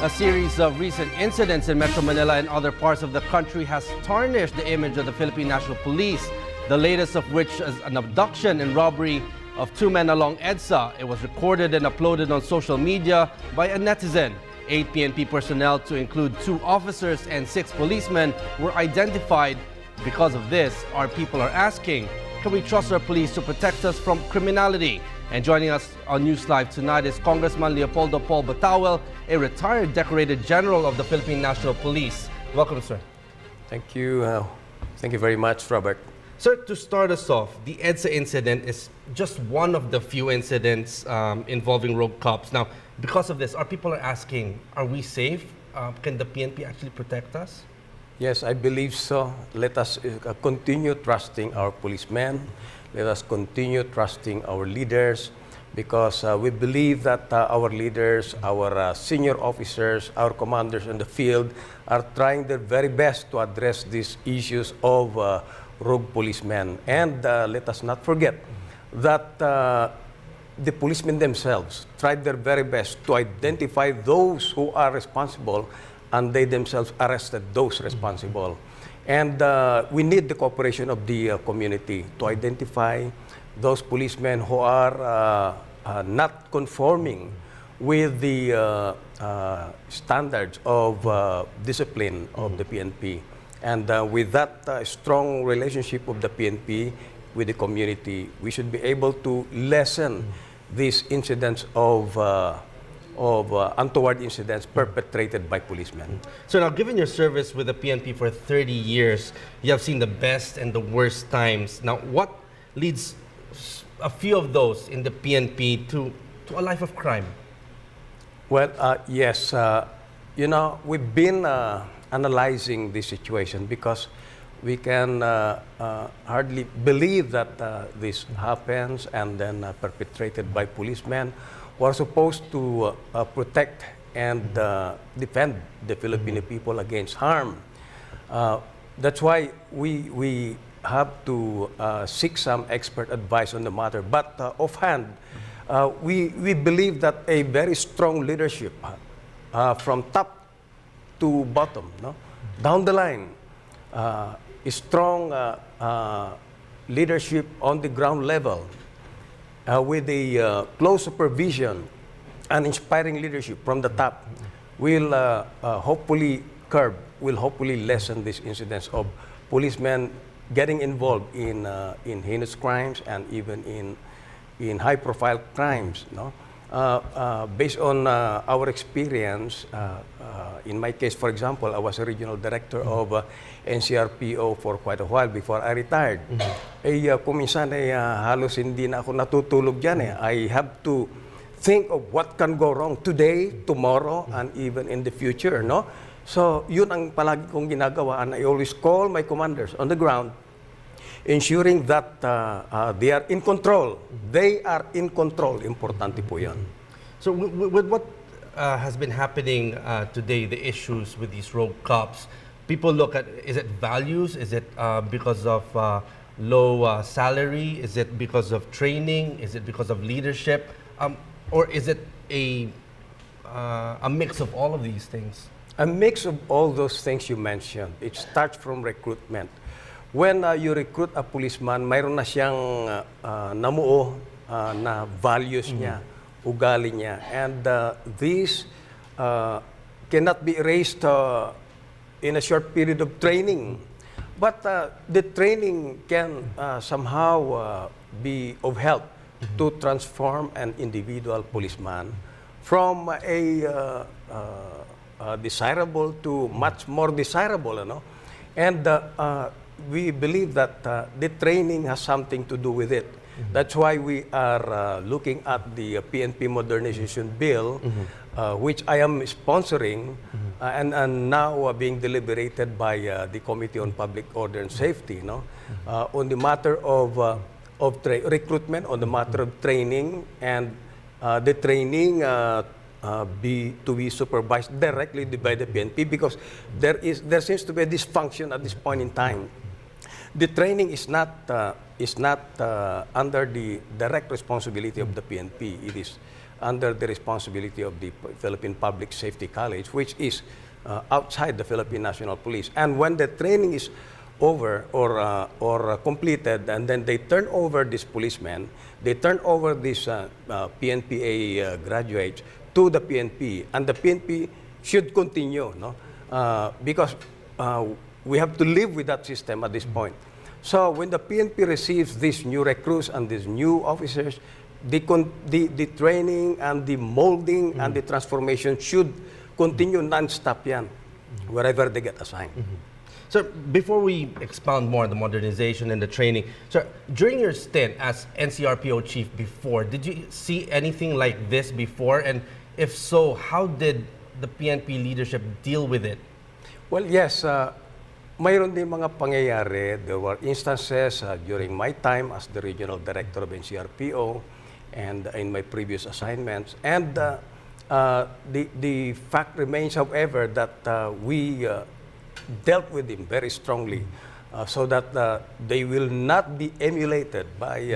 A series of recent incidents in Metro Manila and other parts of the country has tarnished the image of the Philippine National Police, the latest of which is an abduction and robbery of two men along EDSA. It was recorded and uploaded on social media by a netizen. 8 PNP personnel, to include 2 officers and 6 policemen, were identified. Because of this, our people are asking, can we trust our police to protect us from criminality? And joining us on NewsLife tonight is Congressman Leopoldo Bataoil, a retired decorated general of the Philippine National Police. Welcome, sir. Thank you. Thank you very much, Robert. Sir, to start us off, the EDSA incident is just one of the few incidents involving rogue cops. Now, because of this, our people are asking, are we safe? Can the PNP actually protect us? Yes, I believe so. Let us continue trusting our policemen. Let us continue trusting our leaders, because we believe that our leaders, our senior officers, our commanders in the field are trying their very best to address these issues of rogue policemen. And let us not forget that the policemen themselves tried their very best to identify those who are responsible, and they themselves arrested those responsible. And we need the cooperation of the community to identify those policemen who are not conforming with the standards of discipline of the PNP. And with that strong relationship of the PNP with the community, we should be able to lessen these incidents of untoward incidents perpetrated by policemen. So now, given your service with the PNP for 30 years, you have seen the best and the worst times. Now, what leads a few of those in the PNP to a life of crime? Well, yes. You know, we've been analyzing this situation because we can hardly believe that this happens and then perpetrated by policemen who are supposed to protect and defend the Filipino people against harm. That's why we have to seek some expert advice on the matter. But offhand, we believe that a very strong leadership from top to bottom, no? Down the line, a strong leadership on the ground level, with a close supervision and inspiring leadership from the top, will hopefully lessen these incidents of policemen getting involved in heinous crimes and even in high-profile crimes. No? Based on our experience, in my case, for example, I was a regional director of NCRPO for quite a while before I retired. Kuminsan halos hindi na ako natutulog dyan. I have to think of what can go wrong today, tomorrow, and even in the future. No? So, yun ang palagi kong ginagawa, and I always call my commanders on the ground, ensuring that they are in control. They are in control. Importante po yan. So with what has been happening today, the issues with these rogue cops, people look at, is it values? Is it because of low salary? Is it because of training? Is it because of leadership? Or is it a mix of all of these things? A mix of all those things you mentioned. It starts from recruitment. When you recruit a policeman, mayroon na siyang namuo na values niya, ugali niya. And these cannot be erased in a short period of training. But the training can somehow be of help to transform an individual policeman from a desirable to much more desirable. You know? And we believe that the training has something to do with it. That's why we are looking at the PNP Modernization Bill, which I am sponsoring, and now being deliberated by the Committee on Public Order and Safety, no? On the matter of recruitment, on the matter of training, and the training to be supervised directly by the PNP, because there seems to be a dysfunction at this point in time. The training is not under the direct responsibility of the PNP. It is under the responsibility of the Philippine Public Safety College, which is outside the Philippine National Police. And when the training is over or completed, and then they turn over these policemen, they turn over these PNPA graduates to the PNP, and the PNP should continue, no? Because we have to live with that system at this point. So when the PNP receives these new recruits and these new officers, the training and the molding and the transformation should continue non-stop yan, wherever they get assigned. So before we expound more on the modernization and the training, so during your stint as NCRPO chief before, did you see anything like this before? And if so, how did the PNP leadership deal with it? Well, yes. Mayroon din mga pangyayari. There were instances during my time as the regional director of NCRPO and in my previous assignments. And the fact remains, however, that we dealt with them very strongly so that they will not be emulated by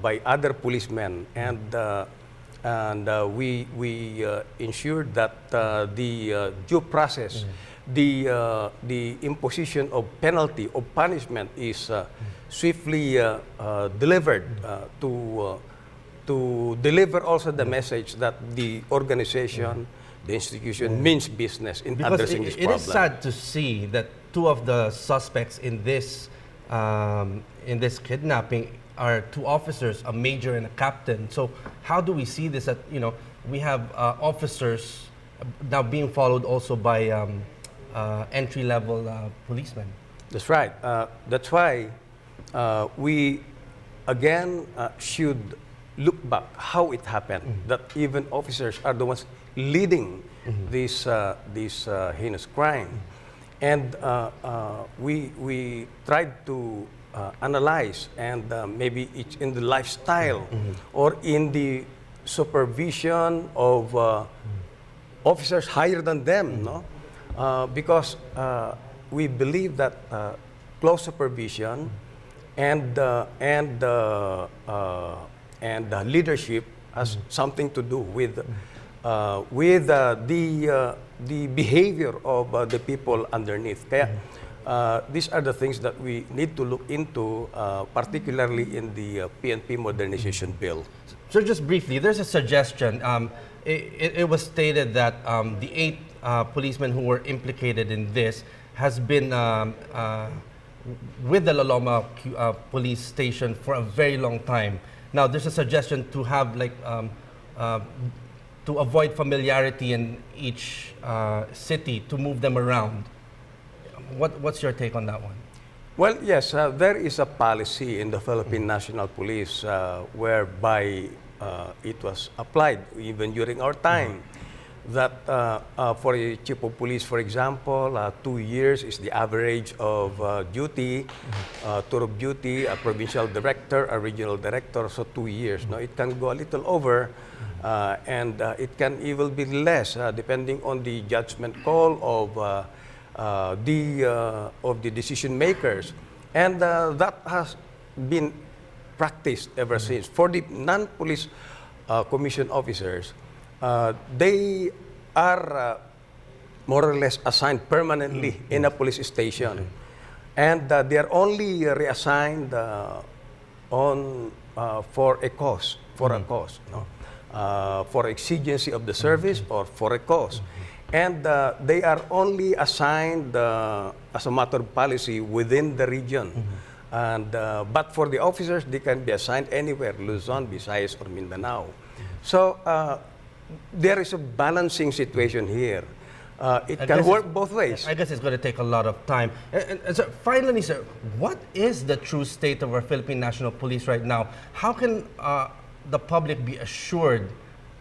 by other policemen. And we ensured that the due process, the imposition of penalty, of punishment is swiftly delivered to deliver also the message that the organization, the institution means business in addressing this problem. It is sad to see that two of the suspects in this kidnapping are two officers, a major and a captain. So how do we see this? That we have officers now being followed also by entry-level policemen. That's right. That's why we again should look back how it happened that even officers are the ones leading this heinous crime, and we tried to analyze and maybe it's in the lifestyle or in the supervision of officers higher than them, no? Because we believe that close supervision and leadership has something to do with the behavior of the people underneath. Kaya, these are the things that we need to look into, particularly in the PNP modernization bill. So just briefly, there's a suggestion. It was stated that the 8 policemen who were implicated in this has been with the Loloma police station for a very long time. Now, there's a suggestion to have to avoid familiarity in each city, to move them around. What's your take on that one? Well, yes, there is a policy in the Philippine National Police whereby it was applied even during our time that for a chief of police, for example, 2 years is the average of duty, tour of duty, a provincial director, a regional director, so 2 years. No, it can go a little over, and it can even be less, depending on the judgment call of the decision makers, and that has been practiced ever since. For the non-police commission officers, they are more or less assigned permanently in a police station, and they are only reassigned for a cause, no? For exigency of the service or for a cause. And they are only assigned as a matter of policy within the region. And but for the officers, they can be assigned anywhere, Luzon, Visayas, or Mindanao. So there is a balancing situation here. It can work both ways. I guess it's going to take a lot of time. And so finally, sir, what is the true state of our Philippine National Police right now? How can the public be assured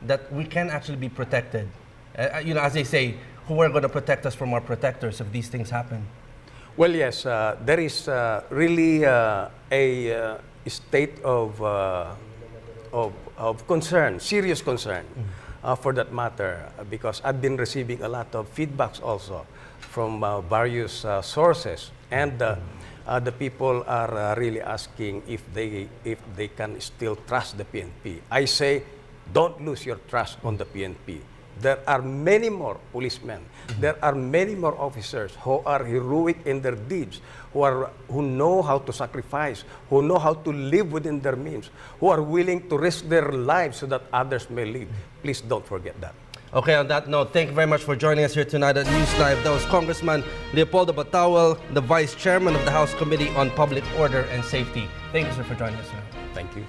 that we can actually be protected? As they say, who are going to protect us from our protectors if these things happen? Well, yes, there is really a state of concern, serious concern for that matter, because I've been receiving a lot of feedbacks also from various sources. And the people are really asking if they can still trust the PNP. I say, don't lose your trust on the PNP. There are many more policemen. There are many more officers who are heroic in their deeds, who know how to sacrifice, who know how to live within their means, who are willing to risk their lives so that others may live. Please don't forget that. Okay, on that note, thank you very much for joining us here tonight at NewsLife. That was Congressman Leopoldo Bataoil, the Vice Chairman of the House Committee on Public Order and Safety. Thank you, sir, for joining us tonight. Thank you.